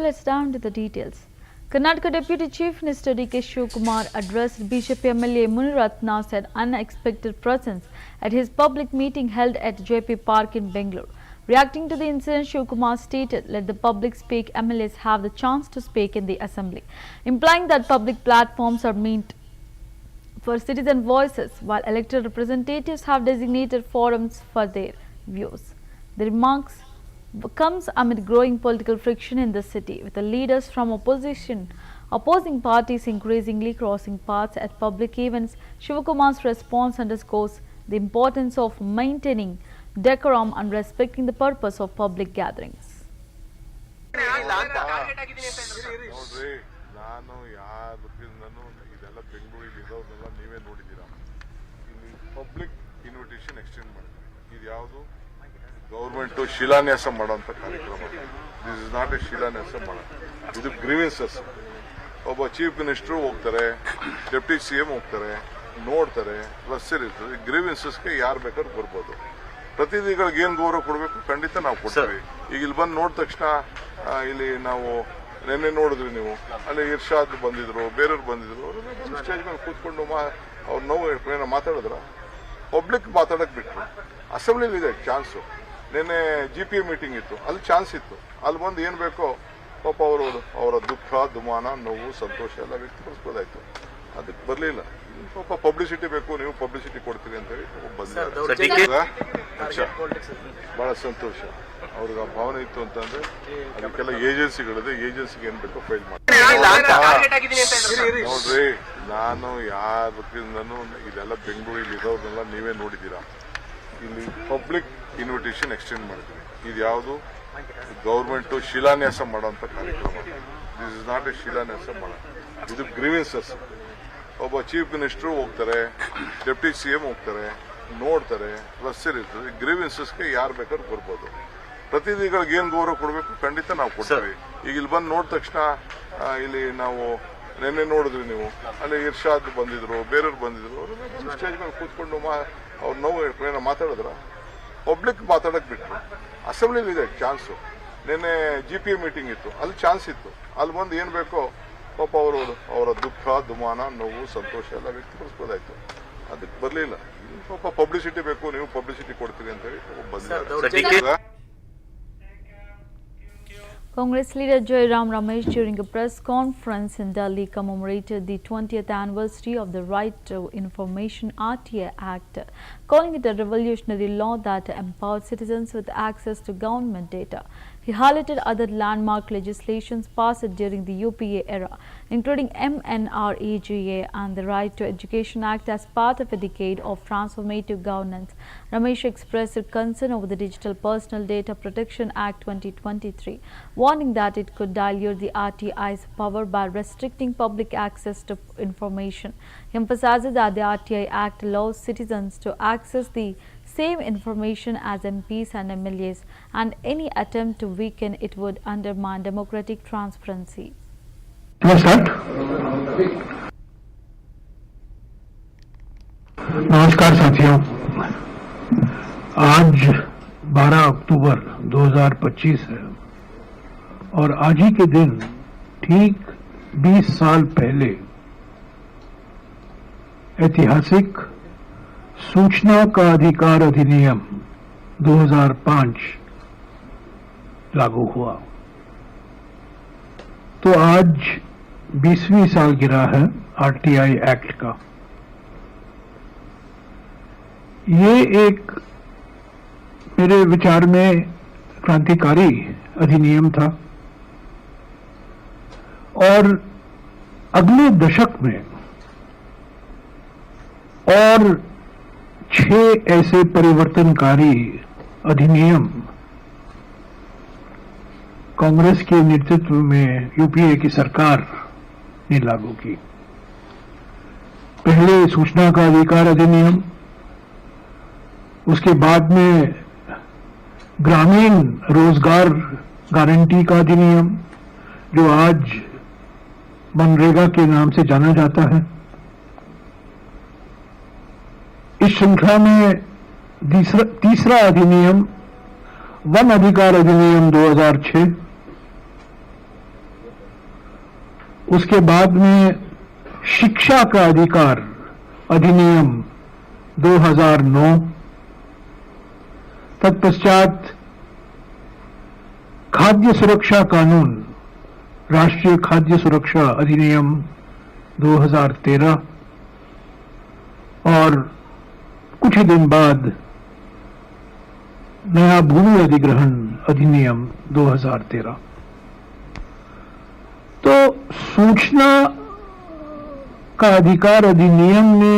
let's down to the details. Karnataka Deputy Chief Minister D.K. Shivakumar addressed BJP MLA Muniratna said unexpected presence at his public meeting held at JP Park in Bengaluru. Reacting to the incident, Shivakumar stated, "Let the public speak. MLAs have the chance to speak in the assembly," implying that public platforms are meant for citizen voices, while elected representatives have designated forums for their views. The remarks comes amid growing political friction in the city, with the leaders from opposing parties increasingly crossing paths at public events. Shivakumar's response underscores the importance of maintaining decorum and respecting the purpose of public gatherings. Public invitation extend ಮಾಡಿದ್ವಿ. ಇದು ಯಾವುದು government ಶಿಲಾನ್ಯಾಸ ಮಾಡೋಂಥ ಕಾರ್ಯಕ್ರಮ. This is not A ಶಿಲಾನ್ಯಾಸ ಮಾಡೋದು, ಇದು grievances. ಒಬ್ಬ ಚೀಫ್ ಮಿನಿಸ್ಟರ್ ಹೋಗ್ತಾರೆ, ಡೆಪ್ಟಿ CM ಹೋಗ್ತಾರೆ, ನೋಡ್ತಾರೆ, ರಸ್ತೆ ಇರ್ತದೆ. ಗ್ರೀವೆನ್ಸಸ್ಗೆ ಯಾರು ಬೇಕಾದ್ರೂ ಬರ್ಬೋದು. ಪ್ರತಿನಿಧಿಗಳಿಗೆ ಏನು ಗೌರವ ಕೊಡಬೇಕು ಖಂಡಿತ ನಾವು ಕೊಡ್ತೀವಿ. ಈಗ ಇಲ್ಲಿ ಬಂದು ನೋಡಿದ ತಕ್ಷಣ ಇಲ್ಲಿ ನಾವು ನಿನ್ನೆ ನೋಡಿದ್ರಿ ನೀವು, ಅಲ್ಲಿ ಇರ್ಷಾದ್ ಬಂದಿದ್ರು, ಬೇರೆಯವ್ರು ಬಂದಿದ್ರು, ಅವರು ಸ್ಟೇಜ್ ಮೇಲೆ ಕೂತ್ಕೊಂಡು ಅವ್ರು ನೋವು ಏನೋ ಮಾತಾಡಿದ್ರ, ಪಬ್ಲಿಕ್ ಮಾತಾಡಕ್ ಬಿಟ್ರು. ಅಸೆಂಬ್ಲಿಲಿ ಇದೆ ಚಾನ್ಸು. ನಿನ್ನೆ GPA ಮೀಟಿಂಗ್ ಇತ್ತು, ಅಲ್ಲಿ ಚಾನ್ಸ್ ಇತ್ತು. ಅಲ್ಲಿ ಬಂದು ಏನು ಬೇಕೋ ಪಾಪ ಅವರ ದುಃಖ, ದುಮಾನ, ನೋವು, ಸಂತೋಷ ಎಲ್ಲ ವ್ಯಕ್ತಪಡಿಸ್ಬೋದಾಯ್ತು. ಅದಕ್ಕೆ ಬರಲಿಲ್ಲ. ಪಾಪ ಪಬ್ಲಿಸಿಟಿ ಬೇಕು, ನೀವು ಪಬ್ಲಿಸಿಟಿ ಕೊಡ್ತೀರಿ ಅಂತ ಹೇಳಿ ಬಂದಿದ್ದಾರೆ. ಬಹಳ ಸಂತೋಷ. ಅವ್ರಿಗೆ ಆ ಭಾವನೆ ಇತ್ತು ಅಂತಂದ್ರೆ ಅದಕ್ಕೆಲ್ಲ ಏಜೆನ್ಸಿಗಳಿದೆ, ಏಜೆನ್ಸಿಗೆ ಏನ್ ಬೇಕೋ ಫೈಲ್ ಮಾಡಿ. ನೋಡ್ರಿ, ನಾನು ಯಾರಿಂದನೂ ಇದೆಲ್ಲ ಬೆಂಗಳೂರಲ್ಲಿ ಇರೋರ್ನೆಲ್ಲ ನೀವೇ ನೋಡಿದ್ದೀರಾ. ಇಲ್ಲಿ ಪಬ್ಲಿಕ್ ಇನ್ವಿಟೇಷನ್ ಎಕ್ಸ್ಟೆಂಡ್ ಮಾಡಿದ್ವಿ. ಇದು ಯಾವುದು ಗೌರ್ಮೆಂಟ್ ಶಿಲಾನ್ಯಾಸ ಮಾಡೋಂಥ ಕಾರ್ಯಕ್ರಮ. ದಿಸ್ ಇಸ್ ನಾಟ್ ಎ ಶಿಲಾನ್ಯಾಸ ಮಾಡೋದು, ಇದು ಗ್ರೀವೆನ್ಸಸ್. ಒಬ್ಬ ಚೀಫ್ ಮಿನಿಸ್ಟರ್ ಹೋಗ್ತಾರೆ, ಡೆಪ್ಟಿ CM ಹೋಗ್ತಾರೆ, ನೋಡ್ತಾರೆ, ರಸ್ತೆ ಇರ್ತದೆ. ಗ್ರೀವೆನ್ಸಸ್ಗೆ ಯಾರು ಬೇಕಾದ್ರೂ ಬರ್ಬೋದು. ಪ್ರತಿನಿಧಿಗಳಿಗೆ ಏನು ಗೌರವ ಕೊಡಬೇಕು ಖಂಡಿತ ನಾವು ಕೊಡ್ತೀವಿ. ಈಗ ಇಲ್ಲಿ ಬಂದು ನೋಡಿದ ತಕ್ಷಣ ಇಲ್ಲಿ ನಾವು ನಿನ್ನೆ ನೋಡಿದ್ರಿ ನೀವು, ಅಲ್ಲಿ ಇರ್ಷಾದ್ ಬಂದಿದ್ರು, ಬೇರೆಯವ್ರು ಬಂದಿದ್ರು, ಅವರು ಸ್ಟೇಜ್ ಮೇಲೆ ಕೂತ್ಕೊಂಡು ಅವ್ರು ನೋವು ಏನೋ ಮಾತಾಡಿದ್ರ, ಪಬ್ಲಿಕ್ ಮಾತಾಡಕ್ ಬಿಟ್ರು. ಅಸೆಂಬ್ಲಿಲಿ ಇದೆ ಚಾನ್ಸು. ನಿನ್ನೆ GPA ಮೀಟಿಂಗ್ ಇತ್ತು, ಅಲ್ಲಿ ಚಾನ್ಸ್ ಇತ್ತು. ಅಲ್ಲಿ ಬಂದು ಏನು ಬೇಕೋ ಪಾಪ ಅವರ ದುಃಖ, ದುಮಾನ, ನೋವು, ಸಂತೋಷ ಎಲ್ಲ ವ್ಯಕ್ತಪಡಿಸ್ಬೋದಾಯ್ತು. ಅದಕ್ಕೆ ಬರಲಿಲ್ಲ. ಪಾಪ ಪಬ್ಲಿಸಿಟಿ ಬೇಕು, ನೀವು ಪಬ್ಲಿಸಿಟಿ ಕೊಡ್ತೀರಿ ಅಂತ ಹೇಳಿ ಬಂದಿದ್ದಾರೆ. Congress leader Jairam Ramesh, during a press conference in Delhi, commemorated the 20th anniversary of the Right to Information (RTI) Act, calling it a revolutionary law that empowers citizens with access to government data. He highlighted other landmark legislations passed during the UPA era, including MNREGA and the Right to Education Act as part of a decade of transformative governance. Ramesh expressed concern over the Digital Personal Data Protection Act 2023, warning that it could dilute the RTI's power by restricting public access to information. He emphasized that the RTI Act allows citizens to access the same information as MPs and MLAs, and any attempt to weaken it would undermine democratic transparency. नमस्कार साथियों, आज 12 अक्टूबर 2025 है और आज ही के दिन ठीक 20 साल पहले ऐतिहासिक सूचना का अधिकार अधिनियम 2005 लागू हुआ। तो आज 20वीं सालगिरह है RTI एक्ट का। ये एक मेरे विचार में क्रांतिकारी अधिनियम था और अगले दशक में और 6 ऐसे परिवर्तनकारी अधिनियम कांग्रेस के नेतृत्व में UPA की सरकार ने लागू की। पहले सूचना का अधिकार अधिनियम, उसके बाद में ग्रामीण रोजगार गारंटी का अधिनियम जो आज मनरेगा के नाम से जाना जाता है। इस श्रृंखला में तीसरा अधिनियम वन अधिकार अधिनियम 2006 उसके बाद में शिक्षा का अधिकार अधिनियम 2009, तत्पश्चात खाद्य सुरक्षा कानून, राष्ट्रीय खाद्य सुरक्षा अधिनियम 2013 और कुछ ही दिन बाद नया भूमि अधिग्रहण अधिनियम 2013। तो सूचना का अधिकार अधिनियम ने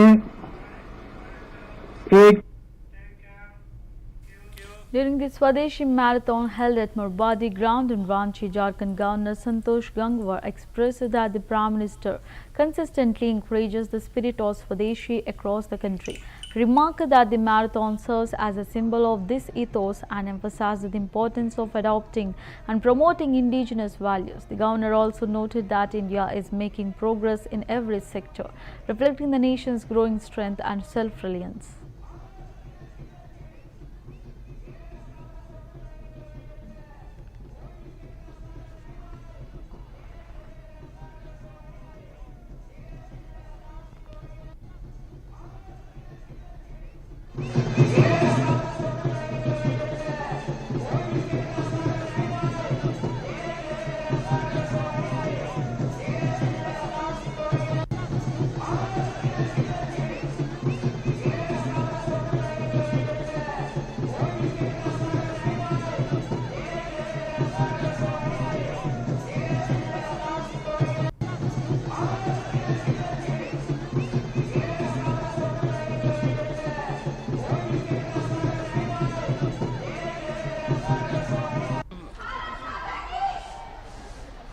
एक During the Swadeshi Marathon held at Murbadi ground in Ranchi, Jharkhand, Governor Santosh Gangwar expressed that the Prime Minister consistently encourages the spirit of Swadeshi across the country. He remarked that the marathon serves as a symbol of this ethos and emphasized the importance of adopting and promoting indigenous values. The Governor also noted that India is making progress in every sector, reflecting the nation's growing strength and self-reliance.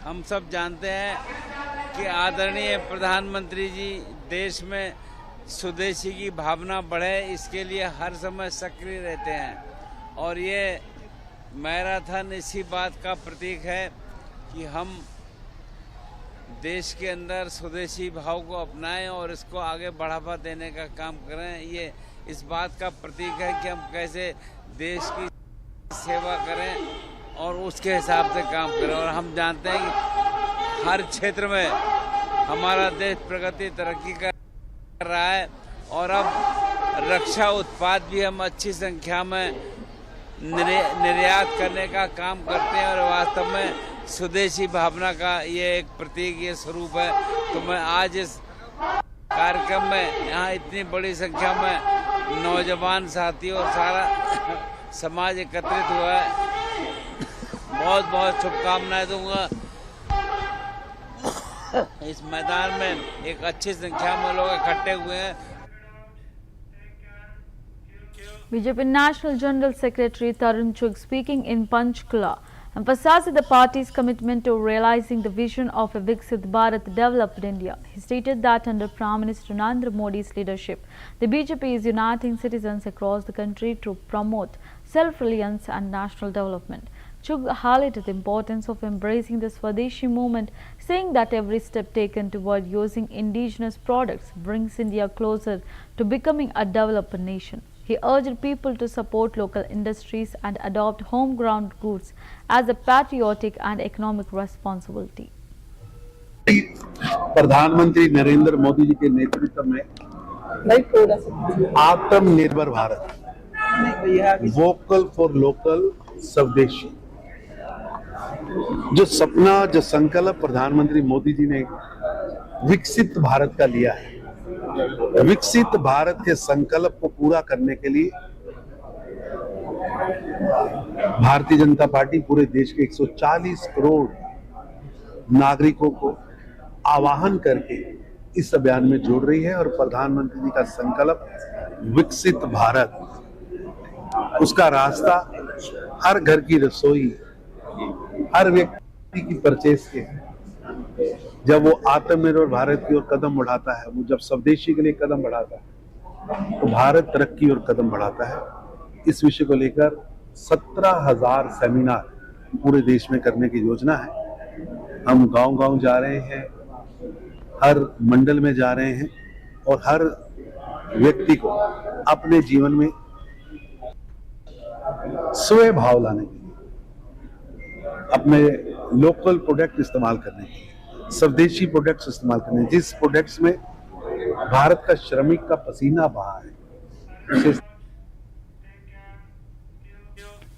हम सब जानते हैं कि आदरणीय प्रधानमंत्री जी देश में स्वदेशी की भावना बढ़े, इसके लिए हर समय सक्रिय रहते हैं और ये मैराथन इसी बात का प्रतीक है कि हम देश के अंदर स्वदेशी भाव को अपनाएं और इसको आगे बढ़ावा देने का काम करें। ये इस बात का प्रतीक है कि हम कैसे देश की सेवा करें और उसके हिसाब से काम करें। और हम जानते हैं कि हर क्षेत्र में हमारा देश प्रगति तरक्की कर रहा है और अब रक्षा उत्पाद भी हम अच्छी संख्या में निर्यात करने का काम करते हैं और वास्तव में स्वदेशी भावना का ये एक प्रतीक, ये स्वरूप है। तो मैं आज इस कार्यक्रम में यहाँ इतनी बड़ी संख्या में नौजवान साथी और सारा समाज एकत्रित हुआ है, बहुत बहुत शुभकामनाएं दूंगा। इस मैदान में एक अच्छी संख्या में लोग इकट्ठे हुए हैं। BJP National General Secretary Tarun Chugh, speaking in Panchkula, emphasized the party's commitment to realizing the vision of a Viksit Bharat developed India. He stated that under Prime Minister Narendra Modi's leadership, the BJP is uniting citizens across the country to promote self-reliance and national development. Chugh highlighted the importance of embracing the Swadeshi movement, saying that every step taken toward using indigenous products brings India closer to becoming a developed nation. He urged people to support local industries and adopt home-grown goods as a patriotic and economic responsibility. प्रधानमंत्री नरेंद्र मोदी जी के नेतृत्व में आत्मनिर्भर Bharat, vocal for local, स्वदेशी, जो सपना, जो संकल्प प्रधानमंत्री मोदी जी ने विकसित भारत का लिया है, विकसित भारत के संकल्प को पूरा करने के लिए भारतीय जनता पार्टी पूरे देश के 140 करोड़ नागरिकों को आह्वान करके इस अभियान में जोड़ रही है। और प्रधानमंत्री जी का संकल्प विकसित भारत, उसका रास्ता हर घर की रसोई, हर व्यक्ति की परचेज के, जब वो आत्मनिर्भर भारत की ओर कदम बढ़ाता है, वो जब स्वदेशी के लिए कदम बढ़ाता है, तो भारत तरक्की और कदम बढ़ाता है। इस विषय को लेकर 17,000 सेमिनार पूरे देश में करने की योजना है। हम गांव-गांव जा रहे हैं, हर मंडल में जा रहे हैं और हर व्यक्ति को अपने जीवन में स्वयं भाव लाने के लिए, अपने लोकल प्रोडक्ट इस्तेमाल करने के लिए, स्वदेशी प्रोडक्ट्स इस्तेमाल करने, जिस प्रोडक्ट्स में भारत का श्रमिक का पसीना बहा है उसे।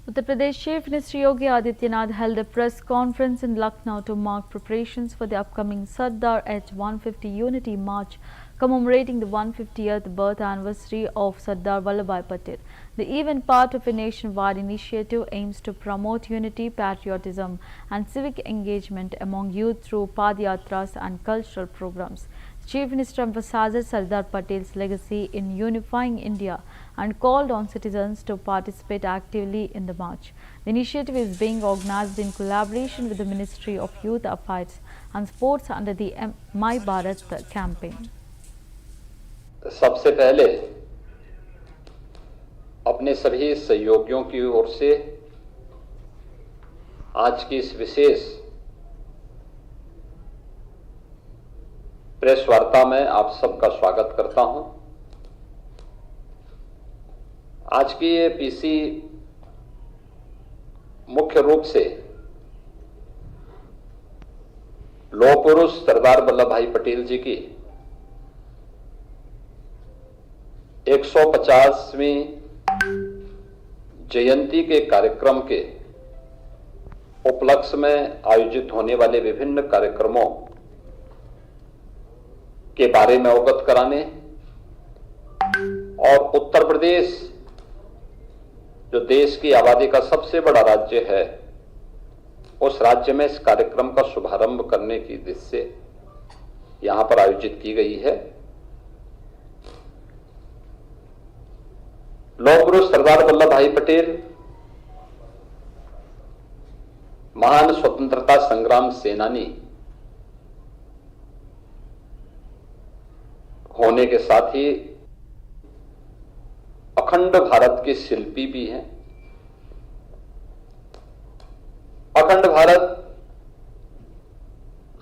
Uttar Pradesh Chief Minister Yogi Adityanath held a press conference in Lucknow to mark preparations for the upcoming Sardar H150 Unity March commemorating the 150th birth anniversary of Sardar Vallabhbhai Patel. The event, part of a nationwide initiative, aims to promote unity, patriotism and civic engagement among youth through padayatras and cultural programs. Chief Minister emphasized Sardar Patel's legacy in unifying India and called on citizens to participate actively in the march. The initiative is being organized in collaboration with the Ministry of Youth Affairs and Sports under the My Bharat campaign. सबसे पहले अपने सभी सहयोगियों की ओर से आज की इस विशेष प्रेस वार्ता में आप सबका स्वागत करता हूं। आज की ये पीसी मुख्य रूप से लौह पुरुष सरदार वल्लभ भाई पटेल जी की 150वीं जयंती के कार्यक्रम के उपलक्ष्य में आयोजित होने वाले विभिन्न कार्यक्रमों के बारे में अवगत कराने और उत्तर प्रदेश जो देश की आबादी का सबसे बड़ा राज्य है, उस राज्य में इस कार्यक्रम का शुभारंभ करने की दृष्टि से यहां पर आयोजित की गई है। लौह पुरुष सरदार वल्लभ भाई पटेल महान स्वतंत्रता संग्राम सेनानी होने के साथ ही अखंड भारत के शिल्पी भी हैं। अखंड भारत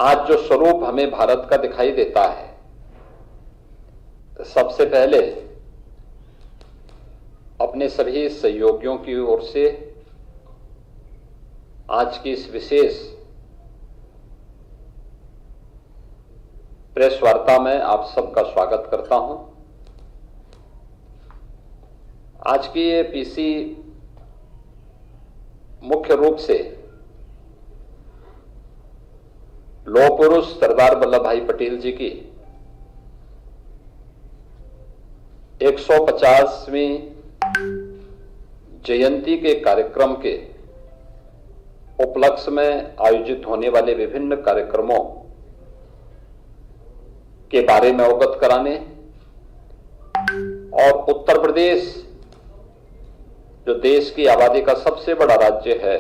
आज जो स्वरूप हमें भारत का दिखाई देता है, सबसे पहले अपने सभी सहयोगियों की ओर से आज की इस विशेष प्रेस वार्ता में आप सबका स्वागत करता हूं। आज की ये पीसी मुख्य रूप से लौह पुरुष सरदार वल्लभ भाई पटेल जी की 150वीं जयंती के कार्यक्रम के उपलक्ष्य में आयोजित होने वाले विभिन्न कार्यक्रमों के बारे में अवगत कराने और उत्तर प्रदेश जो देश की आबादी का सबसे बड़ा राज्य है,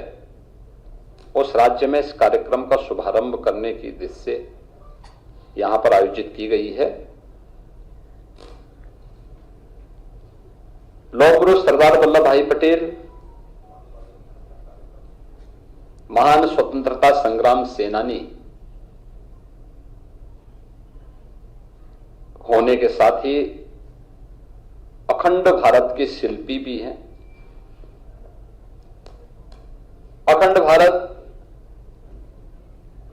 उस राज्य में इस कार्यक्रम का शुभारंभ करने की दृष्टि से यहां पर आयोजित की गई है। लौह पुरुष सरदार वल्लभ भाई पटेल महान स्वतंत्रता संग्राम सेनानी होने के साथ ही अखंड भारत के शिल्पी भी हैं। अखंड भारत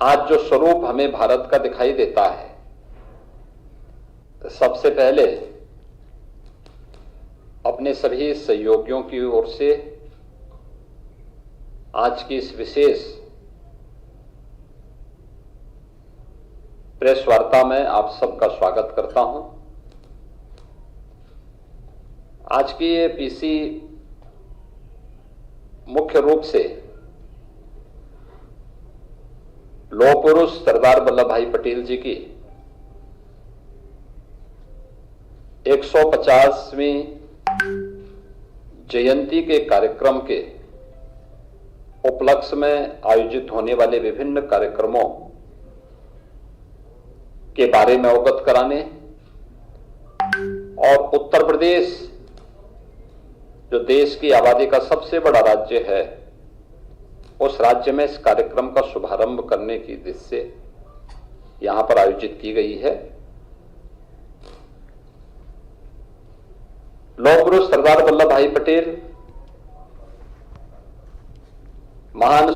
आज जो स्वरूप हमें भारत का दिखाई देता है, सबसे पहले अपने सभी सहयोगियों की ओर से आज की इस विशेष प्रेस वार्ता में आप सबका स्वागत करता हूं। आज की ये पीसी मुख्य रूप से लौह पुरुष सरदार वल्लभ भाई पटेल जी की 150वीं जयंती के कार्यक्रम के उपलक्ष्य में आयोजित होने वाले विभिन्न कार्यक्रमों के बारे में अवगत कराने और उत्तर प्रदेश जो देश की आबादी का सबसे बड़ा राज्य है, उस राज्य में इस कार्यक्रम का शुभारंभ करने की दृष्टि से यहां पर आयोजित की गई है। लौह पुरुष सरदार वल्लभ भाई पटेल महान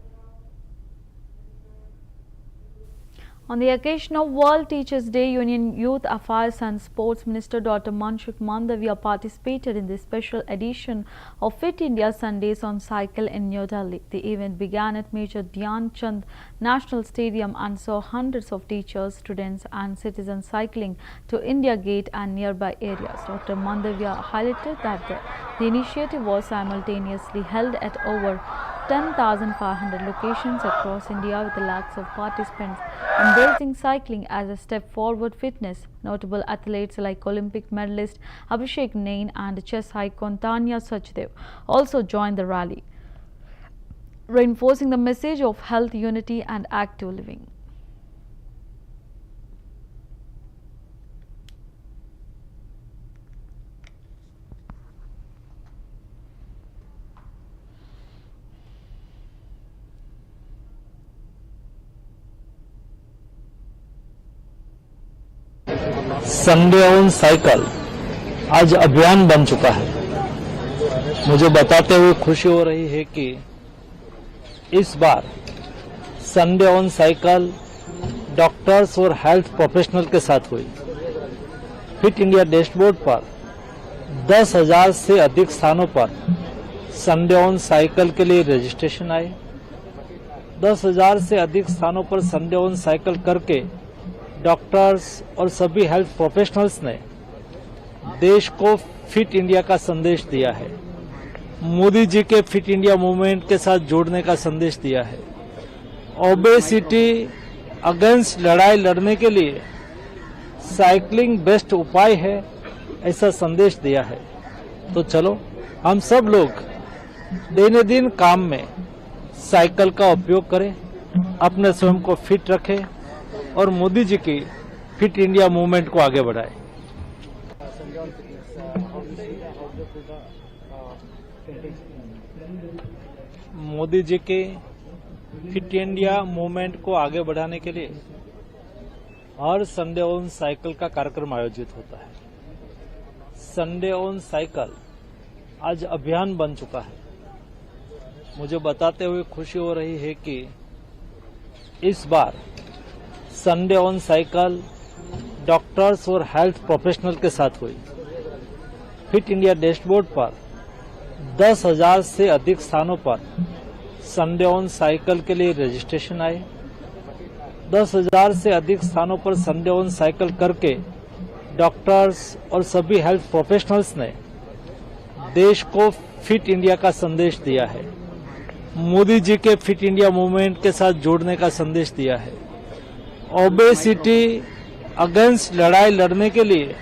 On the occasion of World Teachers' Day, Union Youth Affairs and Sports Minister Dr. Manshukh Mandavia participated in the special edition of Fit India Sundays on Cycle in New Delhi. The event began at Major Dhyan Chand National Stadium and saw hundreds of teachers, students and citizens cycling to India Gate and nearby areas. Dr. Mandavia highlighted that the initiative was simultaneously held at over 10,500 locations across India with lakhs of participants embracing cycling as a step forward fitness. Notable athletes like Olympic medalist Abhishek Nain and chess icon Tanya Sachdev also joined the rally, reinforcing the message of health, unity and active living. Sunday on cycle आज अभियान बन चुका है। मुझे बताते हुए खुशी हो रही है कि इस बार संडे ऑन साइकिल डॉक्टर्स और हेल्थ प्रोफेशनल के साथ हुई। फिट इंडिया डैशबोर्ड पर 10,000 से अधिक स्थानों पर संडे ऑन साइकिल के लिए रजिस्ट्रेशन आए। 10,000 से अधिक स्थानों पर संडे ऑन साइकिल करके डॉक्टर्स और सभी हेल्थ प्रोफेशनल्स ने देश को फिट इंडिया का संदेश दिया है। मोदी जी के फिट इंडिया मूवमेंट के साथ जोड़ने का संदेश दिया है। ओबेसिटी अगेंस्ट लड़ाई लड़ने के लिए साइकिलिंग बेस्ट उपाय है, ऐसा संदेश दिया है। तो चलो हम सब लोग दिन काम में साइकिल का उपयोग करें, अपने स्वयं को फिट रखें और मोदी जी की फिट इंडिया मूवमेंट को आगे बढ़ाएं। मोदी जी के फिट इंडिया मूवमेंट को आगे बढ़ाने के लिए हर संडे ऑन साइकिल का कार्यक्रम आयोजित होता है। संडे ऑन साइकिल आज अभियान बन चुका है। मुझे बताते हुए खुशी हो रही है कि इस बार संडे ऑन साइकिल डॉक्टर्स और हेल्थ प्रोफेशनल के साथ हुई। फिट इंडिया डैशबोर्ड पर 10,000 से अधिक स्थानों पर संडे ऑन साइकिल के लिए रजिस्ट्रेशन आए। 10,000 से अधिक स्थानों पर संडे ऑन साइकिल करके डॉक्टर्स और सभी हेल्थ प्रोफेशनल्स ने देश को फिट इंडिया का संदेश दिया है। मोदी जी के फिट इंडिया मूवमेंट के साथ जोड़ने का संदेश दिया है। ओबेसिटी अगेंस्ट लड़ाई लड़ने के लिए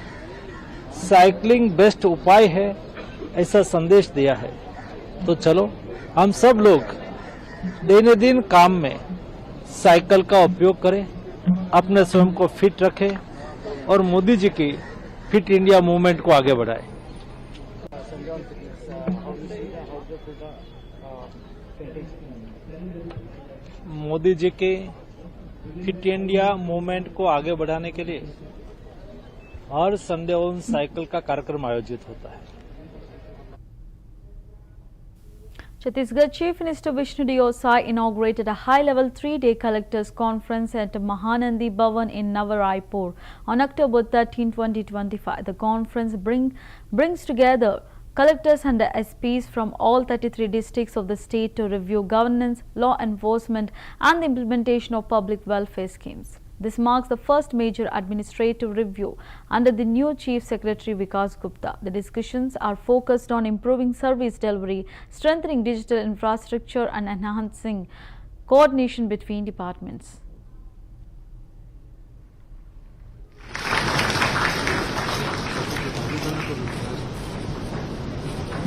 साइकिलिंग बेस्ट उपाय है, ऐसा संदेश दिया है। तो चलो हम सब लोग दिन काम में साइकिल का उपयोग करें, अपने स्वयं को फिट रखें और मोदी जी की फिट इंडिया मूवमेंट को आगे बढ़ाएं। मोदी जी के फिट इंडिया मूवमेंट को आगे बढ़ाने के लिए हर संडे ऑन साइकिल का कार्यक्रम आयोजित होता है। Chhattisgarh Chief Minister Vishnu Diosai inaugurated a high-level 3-day collectors conference at Mahanandi Bhavan in Navaraipur on October 13, 2025. The conference brings together collectors and SPs from all 33 districts of the state to review governance, law enforcement and the implementation of public welfare schemes. This marks the first major administrative review under the new Chief Secretary Vikas Gupta. The discussions are focused on improving service delivery, strengthening digital infrastructure and enhancing coordination between departments.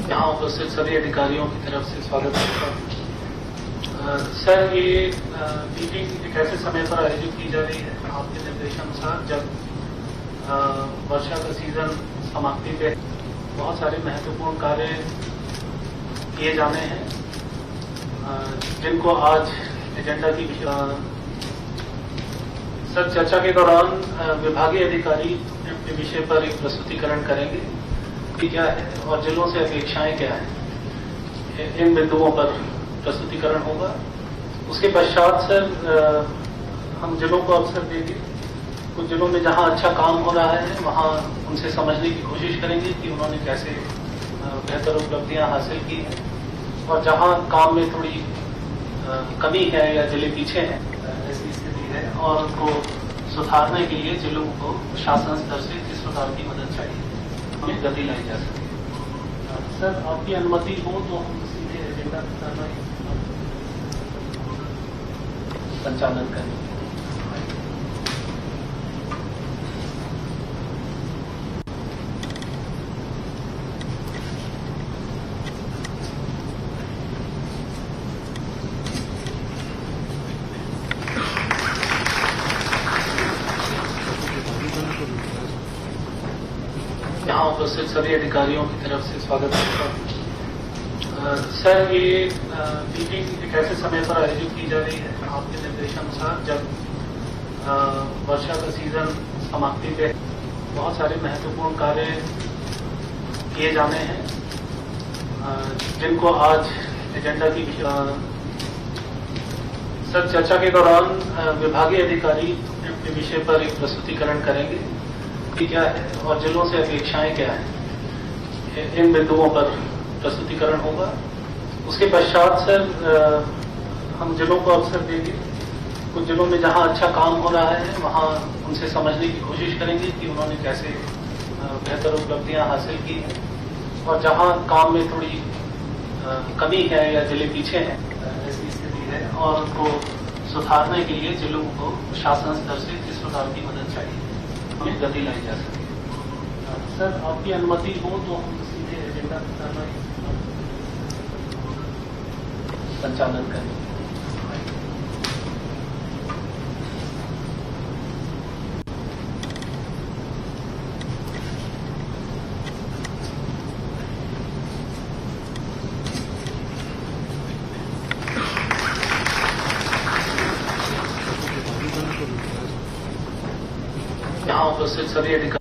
यहाँ उपस्थित सभी अधिकारियों की तरफ से स्वागत करता हूँ। सर, ये मीटिंग एक ऐसे समय पर आयोजित की जा रही है आपके निर्देशानुसार जब वर्षा का सीजन समाप्ति पे बहुत सारे महत्वपूर्ण कार्य किए जाने हैं, जिनको आज एजेंडा की सर चर्चा के दौरान विभागीय अधिकारी अपने विषय पर एक प्रस्तुतिकरण करेंगे कि क्या है और जिलों से अपेक्षाएं क्या है। इन बिंदुओं पर प्रस्तुतिकरण होगा। उसके पश्चात सर हम जिलों को अवसर देंगे। कुछ जिलों में जहां अच्छा काम हो रहा है वहां उनसे समझने की कोशिश करेंगे कि उन्होंने कैसे बेहतर उपलब्धियां हासिल की हैं, और जहां काम में थोड़ी कमी है या जिले पीछे हैं, ऐसी स्थिति है, और उनको सुधारने के लिए जिलों को शासन स्तर से किस प्रकार की मदद चाहिए, हमें गति लाई जा सके। सर, आपकी अनुमति हो तो हम सीधे एजेंडा संचालन करेंगे। यहाँ उपस्थित सभी अधिकारियों की तरफ से स्वागत करता हूँ। सर, ये मीटिंग एक ऐसे समय पर आयोजित की जा रही है आपके निर्देशानुसार जब वर्षा का सीजन समाप्ति पे, बहुत सारे महत्वपूर्ण कार्य किए जाने हैं जिनको आज एजेंडा की सर चर्चा के दौरान विभागीय अधिकारी अपने विषय पर एक प्रस्तुतिकरण करेंगे कि क्या है और जिलों से अपेक्षाएं क्या हैं, इन बिंदुओं पर प्रस्तुतिकरण होगा। उसके पश्चात सर हम जिलों को अवसर देंगे। कुछ जिलों में जहां अच्छा काम हो रहा है वहां उनसे समझने की कोशिश करेंगे कि उन्होंने कैसे बेहतर उपलब्धियां हासिल की हैं, और जहां काम में थोड़ी कमी है या जिले पीछे हैं, ऐसी स्थिति है, और उनको सुधारने के लिए जिलों को शासन स्तर से किस प्रकार की मदद चाहिए, हमें गति लाई जा सके। सर, आपकी अनुमति हो तो हम सीधे एजेंडा संचालन करेंगे। यहाँ उपस्थित सभी अधिकारी।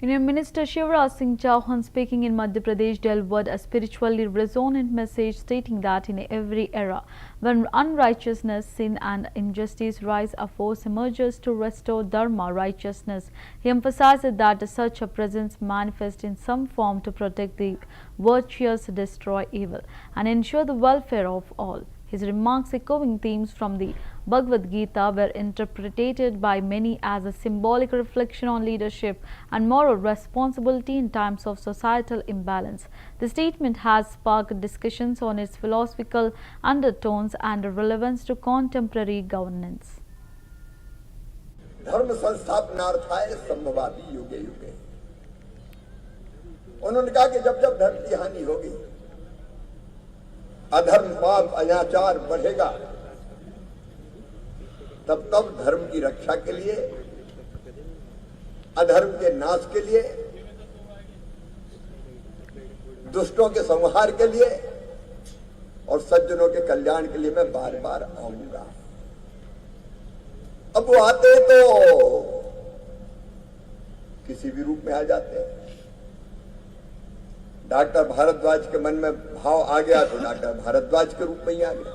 Union Minister Shivraj Singh Chauhan, speaking in Madhya Pradesh, delivered a spiritually resonant message stating that in every era when unrighteousness, sin and injustice rise, a force emerges to restore dharma, righteousness. He emphasized that such a presence manifests in some form to protect the virtuous, destroy evil and ensure the welfare of all. His remarks, echoing themes from the Bhagavad Gita, were interpreted by many as a symbolic reflection on leadership and moral responsibility in times of societal imbalance. The statement has sparked discussions on its philosophical undertones and relevance to contemporary governance. धर्म संस्थापनार्थाय संभवामि युगे युगे। उन्होंने कहा कि जब जब धर्म की हानि होगी, अधर्म, पाप, अनाचार बढ़ेगा, तब तब धर्म की रक्षा के लिए, अधर्म के नाश के लिए, दुष्टों के संहार के लिए और सज्जनों के कल्याण के लिए मैं बार बार आऊंगा। अब वो आते तो किसी भी रूप में आ जाते हैं। डॉक्टर भारद्वाज के मन में भाव आ गया तो डॉक्टर भारद्वाज के रूप में ही आ गया।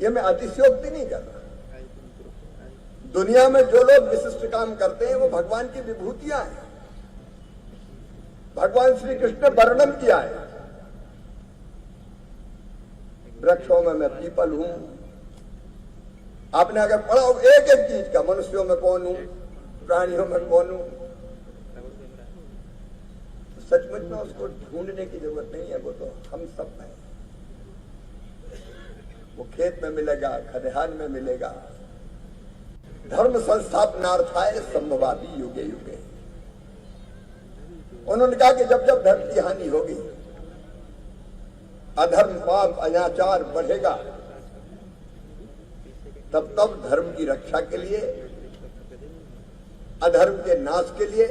ये मैं अतिशयोक्ति नहीं कर रहा। दुनिया में जो लोग विशिष्ट काम करते हैं वो भगवान की विभूतियां हैं। भगवान श्री कृष्ण ने वर्णन किया है, वृक्षों में मैं पीपल हूं। आपने अगर पढ़ा हो एक एक चीज का, मनुष्यों में कौन हूं, प्राणियों में कौन हूं, सचमुच में उसको ढूंढने की जरूरत नहीं है, वो तो हम सब में। वो खेत में मिलेगा, खलिहान में मिलेगा। धर्म संस्थापनार्थाय संभवामि युगे युगे। उन्होंने कहा कि जब जब धर्म की हानि होगी, अधर्म, पाप, अनाचार बढ़ेगा, तब तब धर्म की रक्षा के लिए, अधर्म के नाश के लिए,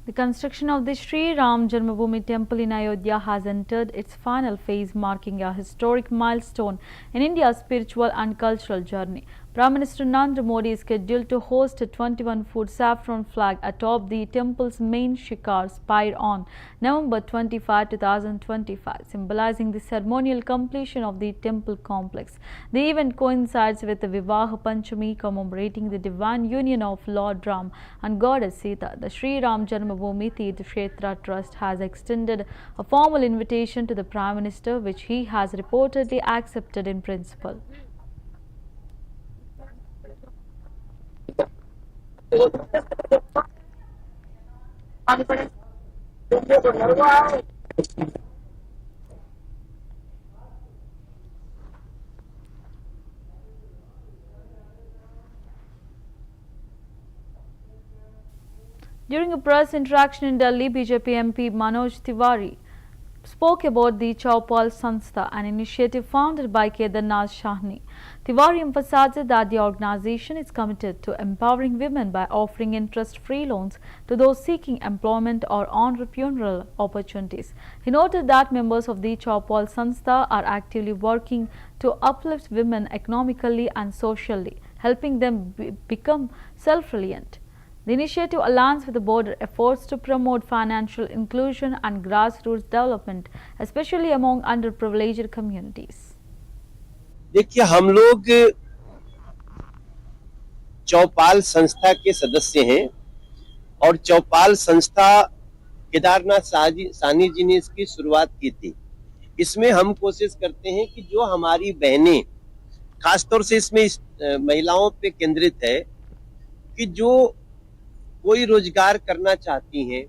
The construction of the Sri Ram Janmabhoomi temple in Ayodhya has entered its final phase, marking a historic milestone in India's spiritual and cultural journey. Prime Minister Narendra Modi is scheduled to host a 21-foot saffron flag atop the temple's main Shikar spire on November 25, 2025, symbolizing the ceremonial completion of the temple complex. The event coincides with the Vivah Panchami, commemorating the divine union of Lord Ram and Goddess Sita. The Sri Ram Janmabhoomi Tirth Kshetra Trust has extended a formal invitation to the Prime Minister, which he has reportedly accepted in principle. During a press interaction in Delhi, BJP MP Manoj Tiwari spoke about the Chaupal Sanstha, an initiative founded by Kedarnath Shahni. Tiwari emphasized that the organization is committed to empowering women by offering interest-free loans to those seeking employment or entrepreneurial opportunities. He noted that members of the Chaupal Sanstha are actively working to uplift women economically and socially, helping them become self-reliant. The initiative aligns with the broader efforts to promote financial inclusion and grassroots development, especially among underprivileged communities. देखिए, हम लोग चौपाल संस्था के सदस्य हैं और चौपाल संस्था केदारनाथ साहनी जी ने इसकी शुरुआत की थी। इसमें हम कोशिश करते हैं कि जो हमारी बहनें, खासतौर से इसमें महिलाओं पे केंद्रित है कि जो कोई रोजगार करना चाहती हैं,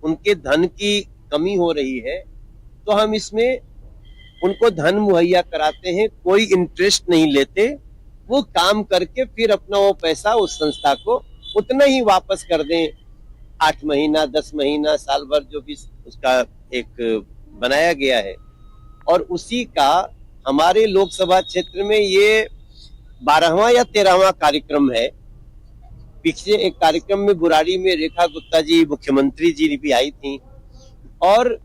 उनके धन की कमी हो रही है, तो हम इसमें उनको धन मुहैया कराते हैं, कोई इंटरेस्ट नहीं लेते, वो काम करके फिर अपना वो पैसा उस संस्था को उतना ही वापस कर दें, 8 महीना 10 महीना साल भर जो भी उसका एक बनाया गया है। और उसी का हमारे लोकसभा क्षेत्र में ये 12वां या 13वां कार्यक्रम है। पिछले एक कार्यक्रम में बुराड़ी में रेखा गुप्ता जी मुख्यमंत्री जी भी आई थी और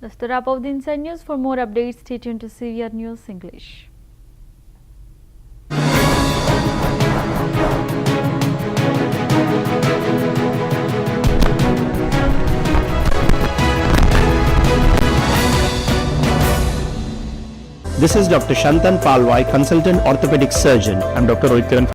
That's the wrap of the Inside News. For more updates, stay tuned to CVR News English. This is Dr. Shantan Palwai, Consultant Orthopedic Surgeon. I'm Dr. Rohit Kiran.